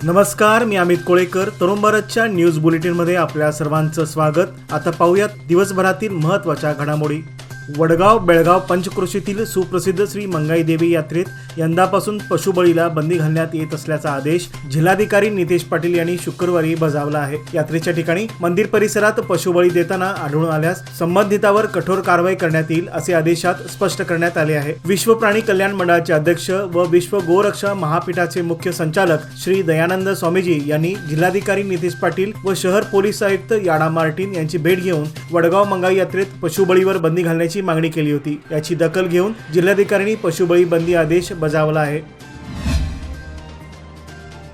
नमस्कार, मी अमित कोळेकर. तरुण भारतच्या न्यूज बुलेटिनमध्ये आपल्या सर्वांचं स्वागत. आता पाहूयात दिवसभरातील महत्त्वाच्या घडामोडी. वडगाव बेळगाव पंचक्रोशीतील सुप्रसिद्ध श्री मंगाई देवी यात्रेत यंदापासून पशुबळीला बंदी घालण्यात येत असल्याचा आदेश जिल्हाधिकारी नितेश पाटील यांनी शुक्रवारी बजावला आहे. यात्रेच्या ठिकाणी मंदिर परिसरात पशुबळी देताना आढळून आल्यास संबंधितावर कठोर कारवाई करण्यात येईल असे आदेशात स्पष्ट करण्यात आले आहे. विश्व प्राणी कल्याण मंडळाचे अध्यक्ष व विश्व गोरक्षा महापीठाचे मुख्य संचालक श्री दयानंद स्वामीजी यांनी जिल्हाधिकारी नितेश पाटील व शहर पोलीस आयुक्त याडा मार्टिन यांची भेट घेऊन वडगाव मंगाई यात्रेत पशुबळीवर बंदी घालण्याची मागणी केली होती. याची दखल घेऊन जिल्हाधिकाऱ्यांनी पशुबळी बंदी आदेश बजावला आहे.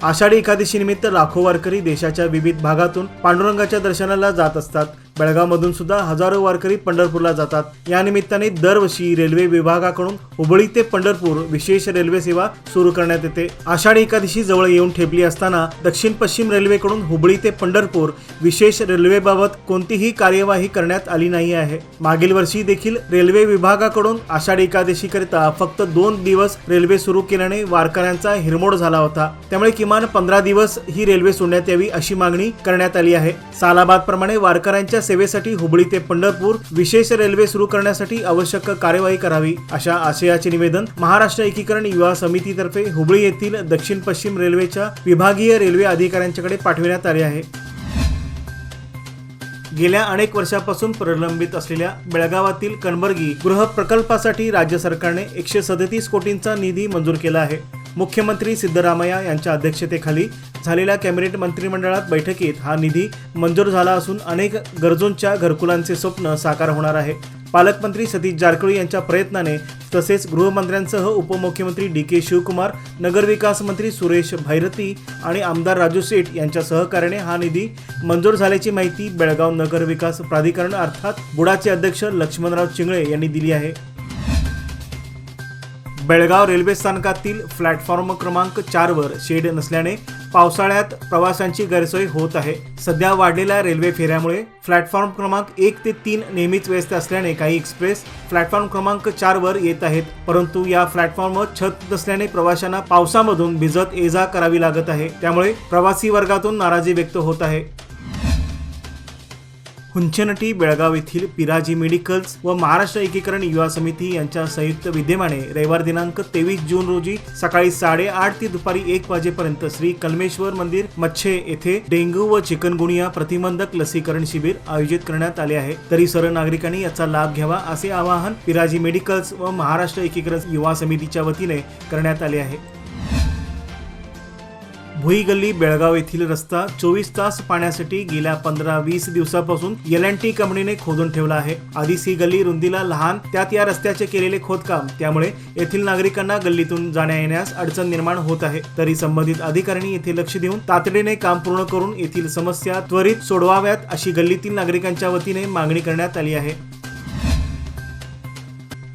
आषाढी एकादशी निमित्त लाखो वारकरी देशाच्या विविध भागातून पांडुरंगाच्या दर्शनाला जात असतात. बेळगावमधून सुद्धा हजारो वारकरी पंढरपूरला जातात. या निमित्ताने दरवर्षी रेल्वे विभागाकडून हुबळी ते पंढरपूर विशेष रेल्वे सेवा सुरू करण्यात येते. आषाढी एकादशी जवळ येऊन ठेपली असताना दक्षिण पश्चिम रेल्वेकडून हुबळी ते पंढरपूर विशेष रेल्वेबाबत कोणतीही कार्यवाही करण्यात आली नाही आहे. मागील वर्षी देखील रेल्वे विभागाकडून आषाढी एकादशी करिता फक्त 2 दिवस रेल्वे सुरू केल्याने वारकऱ्यांचा हिरमोड झाला होता. त्यामुळे किमान 15 दिवस ही रेल्वे सोडण्यात यावी अशी मागणी करण्यात आली आहे. सालाबाद प्रमाणे वारकऱ्यांच्या सेवेसाठी हुबळी ते पंढरपूर विशेष रेल्वे सुरू करण्यासाठी आवश्यक कार्यवाही करावी अशा आशयाचे निवेदन महाराष्ट्र एकीकरण युवा समितीतर्फे हुबळी येथील दक्षिण पश्चिम रेल्वेच्या विभागीय रेल्वे अधिकाऱ्यांच्याकडे पाठविण्यात आले आहे. गेल्या अनेक वर्षापासून प्रलंबित असलेल्या बेळगावातील कणबर्गी गृह प्रकल्पासाठी राज्य सरकारने 137 कोटींचा निधी मंजूर केला आहे. मुख्यमंत्री सिद्धरामय्या यांच्या अध्यक्षतेखाली झालेल्या कॅबिनेट मंत्रिमंडळात बैठकीत हा निधी मंजूर झाला असून अनेक गरजूंच्या घरकुलांचे स्वप्न साकार होणार आहे. पालकमंत्री सतीश जारकिहोळी यांच्या प्रयत्नाने तसेच गृहमंत्र्यांसह उपमुख्यमंत्री डी.के. शिवकुमार, नगरविकास मंत्री सुरेश भैरती आणि आमदार राजू सेठ यांच्या सहकार्याने हा निधी मंजूर झाल्याची माहिती बेळगाव नगर विकास प्राधिकरण अर्थात बुडाचे अध्यक्ष लक्ष्मणराव चिंगळे यांनी दिली आहे. बेळगाव रेल्वे स्थानकातील प्लॅटफॉर्म क्रमांक 4 वर शेड नसल्याने पावसाळ्यात प्रवाशांची गैरसोय होत आहे. सध्या वाढलेल्या रेल्वे फेऱ्यामुळे प्लॅटफॉर्म क्रमांक 1 ते 3 नेहमीच व्यस्त असल्याने काही एक्सप्रेस प्लॅटफॉर्म क्रमांक 4 वर येत आहेत. परंतु या प्लॅटफॉर्मवर छत नसल्याने प्रवाशांना पावसामधून भिजत ये-जा करावी लागत आहे. त्यामुळे प्रवासी वर्गातून नाराजी व्यक्त होत आहे. हुंचनटी बेळगाव येथील पिराजी मेडिकल्स व महाराष्ट्र एकीकरण युवा समिती यांच्या संयुक्त विद्यमाने रविवार दिनांक 23 जून रोजी सकाळी 8:30 ते दुपारी 1 वाजेपर्यंत श्री कलमेश्वर मंदिर मच्छे येथे डेंग्यू व चिकनगुनिया प्रतिबंधक लसीकरण शिबिर आयोजित करण्यात आले आहे. तरी सर्व नागरिकांनी याचा लाभ घ्यावा असे आवाहन पिराजी मेडिकल्स व महाराष्ट्र एकीकरण युवा समितीच्या वतीने करण्यात आले आहे. भुई गल्ली बेळगाव येथील रस्ता 24 तास पाण्यासाठी गेल्या 15-20 दिवसापासून L&T कंपनीने खोदून ठेवला आहे. आधीच ही गल्ली रुंदीला लहान, त्यात या रस्त्याचे केलेले खोदकाम त्यामुळे येथील नागरिकांना गल्लीतून जाण्या येण्यास अडचण निर्माण होत आहे. तरी संबंधित अधिकाऱ्यांनी येथे लक्ष देऊन तातडीने काम पूर्ण करून येथील समस्या त्वरित सोडवाव्यात अशी गल्लीतील नागरिकांच्या वतीने मागणी करण्यात आली आहे.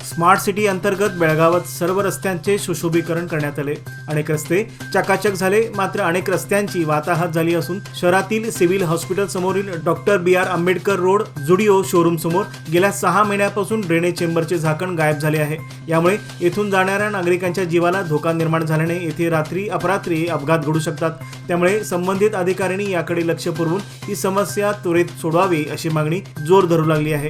स्मार्ट सिटी अंतर्गत बेळगावात सर्व रस्त्यांचे सुशोभीकरण करण्यात आले. अनेक रस्ते चकाचक झाले, मात्र अनेक रस्त्यांची वाताहत झाली असून शहरातील सिव्हिल हॉस्पिटल समोरील doctor B.R. Ambedkar road Zudio showroom समोर गेल्या 6 महिन्यापासून ड्रेनेज चेंबरचे झाकण गायब झाले आहे. यामुळे येथून जाणाऱ्या नागरिकांच्या जीवाला धोका निर्माण झाल्याने येथे रात्री अपरात्री अपघात घडू शकतात. त्यामुळे संबंधित अधिकाऱ्यांनी याकडे लक्ष पुरवून ही समस्या त्वरित सोडवावी अशी मागणी जोर धरू लागली आहे.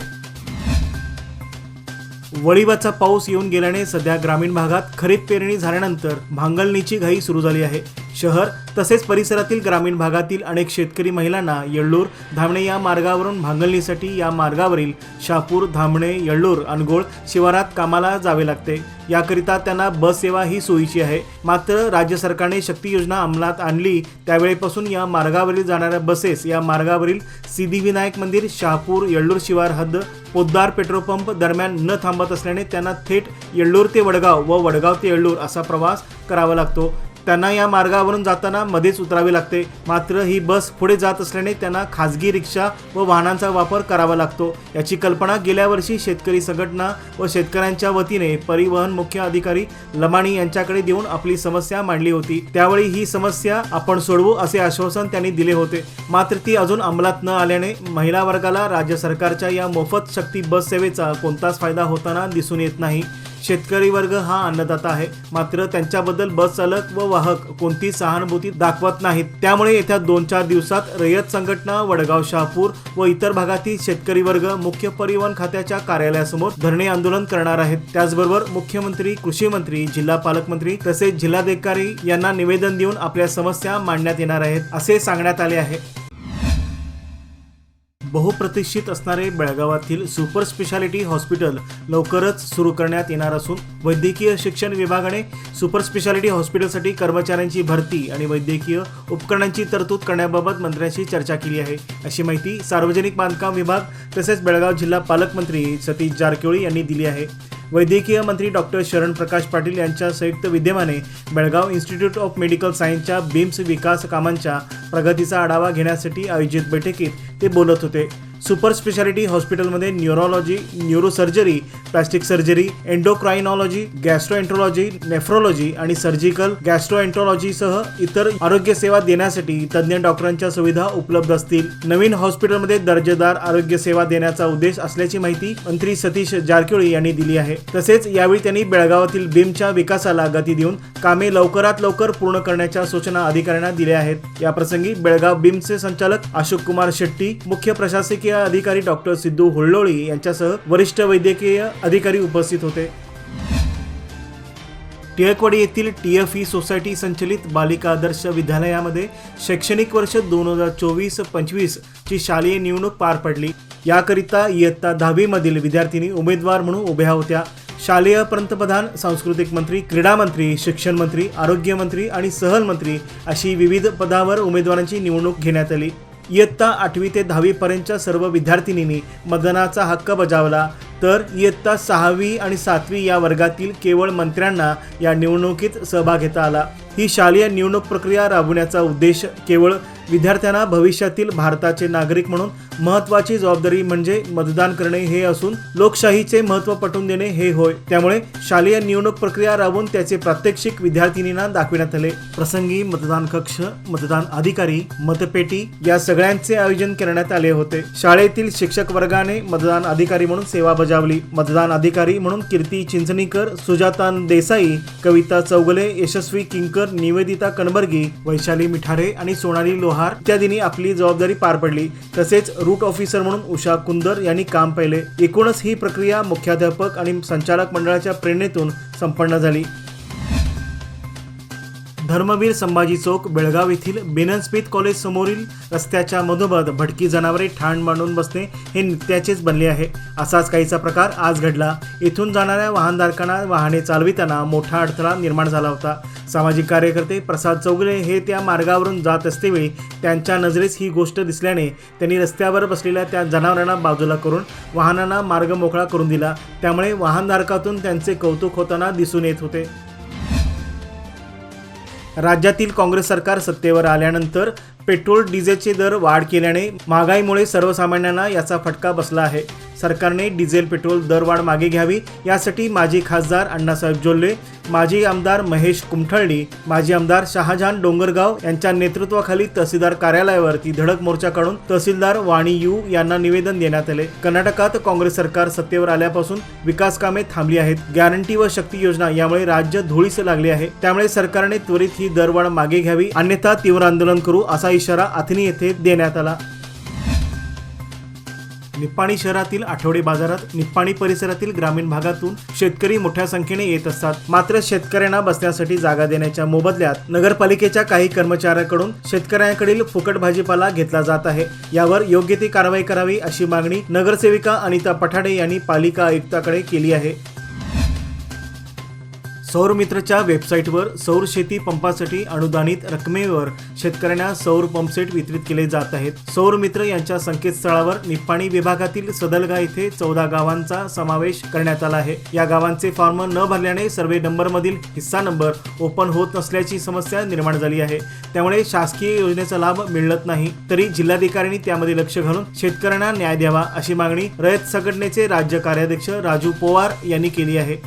वळीवाचा पाऊस येऊन गेल्याने सध्या ग्रामीण भागात खरीप पेरणी झाल्यानंतर भांगलणीची घाई सुरू झाली आहे. शहर तसेच परिसरातील ग्रामीण भागातील अनेक शेतकरी महिलांना येळ्ळूर धामणे या मार्गावरून भांगलणीसाठी या मार्गावरील शहापूर धामणे येळ्ळूर अनगोळ शिवारात कामाला जावे लागते. याकरिता त्यांना बस सेवा ही सोयीची आहे. मात्र राज्य सरकारने शक्ती योजना अंमलात आणली त्यावेळेपासून या मार्गावरील जाणाऱ्या बसेस या मार्गावरील सिद्धिविनायक मंदिर, शहापूर, येळ्ळूर शिवार हद्द, पोद्दार पेट्रोल पंप दरम्यान न थांबत असल्याने त्यांना थेट येळ्ळूर ते वडगाव व वडगाव ते येळ्ळूर असा प्रवास करावा लागतो. त्यांना या मार्गावरून जाताना मध्येच उतरावे लागते. मात्र ही बस पुढे जात असल्याने त्यांना खासगी रिक्षा व वाहनांचा वापर करावा लागतो. याची कल्पना गेल्या वर्षी शेतकरी संघटना व शेतकऱ्यांच्या वतीने परिवहन मुख्य अधिकारी लमाणी यांच्याकडे देऊन आपली समस्या मांडली होती. त्यावेळी ही समस्या आपण सोडवू असे आश्वासन त्यांनी दिले होते. मात्र ती अजून अंमलात न आल्याने महिला वर्गाला राज्य सरकारच्या या मोफत शक्ती बस सेवेचा कोणताच फायदा होताना दिसून येत नाही. शेतकरी वर्ग हा अन्नदाता आहे, मात्र त्यांच्याबद्दल बस चालक व वाहक कोणती सहानुभूती दाखवत नाहीत। त्यामुळे येत्या 2-4 दिवसात रयत संघटना, वडगाव, शहापूर व इतर भागातील शेतकरी वर्ग मुख्य परिवहन खात्याच्या कार्यालयासमोर धरणे आंदोलन करणार आहेत। त्याचबरोबर मुख्यमंत्री, कृषी मंत्री, जिल्हा पालकमंत्री तसेच जिल्हाधिकारी यांना निवेदन देऊन आपल्या समस्या मांडण्यात येणार आहेत, असे सांगण्यात आले आहे। बहुप्रतीक्षित असणारे बेळगावातील सुपर स्पेशालिटी हॉस्पिटल लवकरच सुरू करण्यात येणार असून वैद्यकीय शिक्षण विभागाने सुपर स्पेशालिटी हॉस्पिटलसाठी कर्मचाऱ्यांची भरती आणि वैद्यकीय उपकरणांची तरतूद करण्याबाबत मंत्र्यांशी चर्चा केली आहे, अशी माहिती सार्वजनिक बांधकाम विभाग तसेच बेळगाव जिल्हा पालकमंत्री सतीश जारकिहोळी यांनी दिली आहे। वैद्यकीय मंत्री डॉक्टर शरण प्रकाश पाटील यांच्या संयुक्त विद्यमाने बेळगाव इन्स्टिट्यूट ऑफ मेडिकल सायन्सच्या बिम्स विकास कामांच्या प्रगतीचा आढावा घेण्यासाठी आयोजित बैठकीत ते बोलत होते। सुपर स्पेशालिटी हॉस्पिटलमध्ये neurology, neurosurgery, plastic surgery, endocrinology, gastroenterology, nephrology आणि सर्जिकल गॅस्ट्रोएंट्रोलॉजीसह इतर आरोग्य सेवा देण्यासाठी तज्ज्ञ डॉक्टरांच्या सुविधा उपलब्ध असतील। नवीन हॉस्पिटलमध्ये दर्जेदार आरोग्य सेवा देण्याचा उद्देश असल्याची माहिती मंत्री सतीश जारकिहोळी यांनी दिली आहे। तसेच यावेळी त्यांनी बेळगावातील बिमच्या विकासाला गती देऊन कामे लवकरात लवकर पूर्ण करण्याच्या सूचना अधिकाऱ्यांना दिल्या आहेत। याप्रसंगी बेळगाव बिमचे संचालक अशोक कुमार शेट्टी, मुख्य प्रशासकीय अधिकारी डॉक्टर सिद्धू हुल्लोळी यांच्यासह वरिष्ठ वैद्यकीय अधिकारी उपस्थित होते। टिळकवाडी येथील TFE सोसायटी संचलित बालिका आदर्श विद्यालयामध्ये शैक्षणिक वर्ष 2024-25 ची शालेय निवडणूक पार पडली। याकरिता इयत्ता 10वी मधील विद्यार्थिनी उमेदवार म्हणून उभ्या होत्या। शालेय पंतप्रधान, सांस्कृतिक मंत्री, क्रीडा मंत्री, शिक्षण मंत्री, आरोग्य मंत्री आणि सहल मंत्री अशी विविध पदावर उमेदवारांची निवडणूक घेण्यात आली। इयत्ता 8वी ते 10वी पर्यंतच्या सर्व विद्यार्थिनींनी मतदानाचा हक्क बजावला, तर इयत्ता 6वी आणि 7वी या वर्गातील केवळ मंत्र्यांना या निवडणुकीत सहभाग घेता आला। ही शालेय निवडणूक प्रक्रिया राबवण्याचा उद्देश केवळ विद्यार्थ्यांना भविष्यातील भारताचे नागरिक म्हणून महत्त्वाची जबाबदारी म्हणजे मतदान करणे हे असून लोकशाहीचे महत्त्व पटवून देणे हे होय। त्यामुळे शालेय निवडणूक प्रक्रिया राबवून त्याचे प्रात्यक्षिक विद्यार्थिनींना दाखविण्यात आले। प्रसंगी मतदान कक्ष, मतदान अधिकारी, मतपेटी या सगळ्यांचे आयोजन करण्यात आले होते। शाळेतील शिक्षक वर्गाने मतदान अधिकारी म्हणून सेवा बजावली। मतदान अधिकारी म्हणून कीर्ती चिंचणीकर, सुजाता देसाई, कविता चौगले, यशस्वी किंकर, निवेदिता कणबर्गी, वैशाली मिठारे आणि सोनाली लोहार इत्यादींनी आपली जबाबदारी पार पडली। तसेच रूट ऑफिसर म्हणून उषा कुंदर यांनी काम पाहिले। एकूणच ही प्रक्रिया मुख्याध्यापक आणि संचालक मंडळाच्या प्रेरणेतून संपन्न झाली। धर्मवीर संभाजी चौक बेळगाव येथील बेनन स्मिथ कॉलेज समोरील रस्त्याच्या मधोमध भटकी जनावरे ठाण मांडून बसणे हे नित्याचेच बनले आहे। असाच काहीचा प्रकार आज घडला। इथून जाणाऱ्या वाहनधारकांना वाहने चालविताना मोठा अडथळा निर्माण झाला होता। सामाजिक कार्यकर्ते प्रसाद चौगले हे त्या मार्गावरून जात असतेवेळी त्यांच्या नजरेस ही गोष्ट दिसल्याने त्यांनी रस्त्यावर बसलेल्या त्या जनावरांना बाजूला करून वाहनांना मार्ग मोकळा करून दिला। त्यामुळे वाहनधारकातून त्यांचे कौतुक होताना दिसून येत होते। राज्यातील काँग्रेस सरकार सत्तेवर आल्यानंतर पेट्रोल डिझेलचे दर वाढ केल्याने महागाईमुळे सर्वसामान्यांना याचा फटका बसला आहे। सरकारने डिझेल पेट्रोल दरवाढ मागे घ्यावी यासाठी माजी खासदार अण्णासाहेब जोल्ले, माजी आमदार महेश कुमठळ्ळी, माजी आमदार शहाजहान डोंगरगाव यांच्या नेतृत्वाखाली तहसीलदार कार्यालयावरती धडक मोर्चा काढून तहसीलदार वाणी यू यांना निवेदन देण्यात आले। कर्नाटकात काँग्रेस सरकार सत्तेवर आल्यापासून विकास कामे थांबली आहेत। गॅरंटी व शक्ती योजना यामुळे राज्य धुळीस लागले आहे। त्यामुळे सरकारने त्वरित ही दरवाढ मागे घ्यावी, अन्यथा तीव्र आंदोलन करू असा इशारा अथनी येथे देण्यात आला। निप्पाणी शहरातील आठवडे बाजारात निप्पाणी परिसरातील ग्रामीण भागातून शेतकरी मोठ्या संख्येने येत असतात। मात्र शेतकऱ्यांना बसण्यासाठी जागा देण्याच्या मोबदल्यात नगरपालिकेच्या काही कर्मचाऱ्यांकडून शेतकऱ्यांकडील फुकट भाजीपाला घेतला जात आहे। यावर योग्य ती कारवाई करावी अशी मागणी नगरसेविका अनिता पठाडे यांनी पालिका आयुक्ताकडे केली आहे। सौर मित्रच्या वेबसाईटवर सौर शेती पंपासाठी अनुदानित रकमेवर शेतकऱ्यांना सौर पंपसेट वितरित केले जात आहेत। सौर मित्र यांच्या संकेतस्थळावर निप्पाणी विभागातील सदलगा येथे 14 गावांचा समावेश करण्यात आला आहे। या गावांचे फॉर्म न भरल्याने सर्वे नंबर मधील हिस्सा नंबर ओपन होत नसल्याची समस्या निर्माण झाली आहे। त्यामुळे शासकीय योजनेचा लाभ मिळत नाही। तरी जिल्हाधिकाऱ्यांनी त्यामध्ये लक्ष घालून शेतकऱ्यांना न्याय द्यावा अशी मागणी रयत संघटनेचे राज्य कार्याध्यक्ष राजू पवार यांनी केली आहे।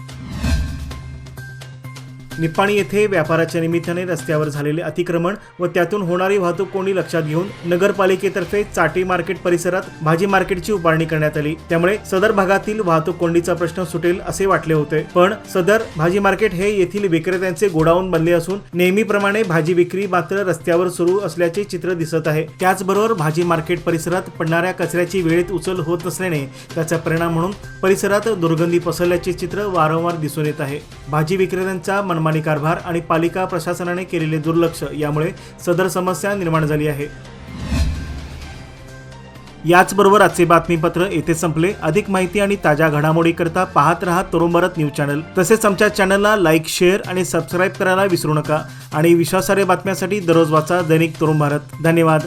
निपाणी येथे व्यापाराच्या निमित्ताने रस्त्यावर झालेले अतिक्रमण व त्यातून होणारी वाहतूक कोंडी लक्षात घेऊन नगरपालिकेतर्फे चाटी मार्केट परिसरात भाजी मार्केटची उभारणी करण्यात आली। त्यामुळे सदर भागातील वाहतूक कोंडीचा प्रश्न सुटेल असे वाटले होते, पण सदर भाजी मार्केट हे येथील विक्रेत्यांचे गोडाऊन बनले असून नेहमीप्रमाणे भाजी विक्री मात्र रस्त्यावर सुरू असल्याचे चित्र दिसत आहे। त्याचबरोबर भाजी मार्केट परिसरात पडणाऱ्या कचऱ्याची वेळेत उचल होत नसल्याने त्याचा परिणाम म्हणून परिसरात दुर्गंधी पसरल्याचे चित्र वारंवार दिसून येत आहे। भाजी विक्रेत्यांचा मनमानी कारभार आणि पालिका प्रशासनाने केलेले दुर्लक्ष यामुळे सदर समस्या निर्माण झाली आहे। याचबरोबर आजचे बातमीपत्र येथे संपले। अधिक माहिती आणि ताज्या घडामोडी करता पाहत रहा तरुण भारत न्यूज चॅनल। तसेच आमच्या चॅनलला लाईक, शेअर आणि सबस्क्राईब करायला विसरू नका आणि विश्वासार्ह बातम्यांसाठी दररोज वाचा दैनिक तरुण भारत। धन्यवाद।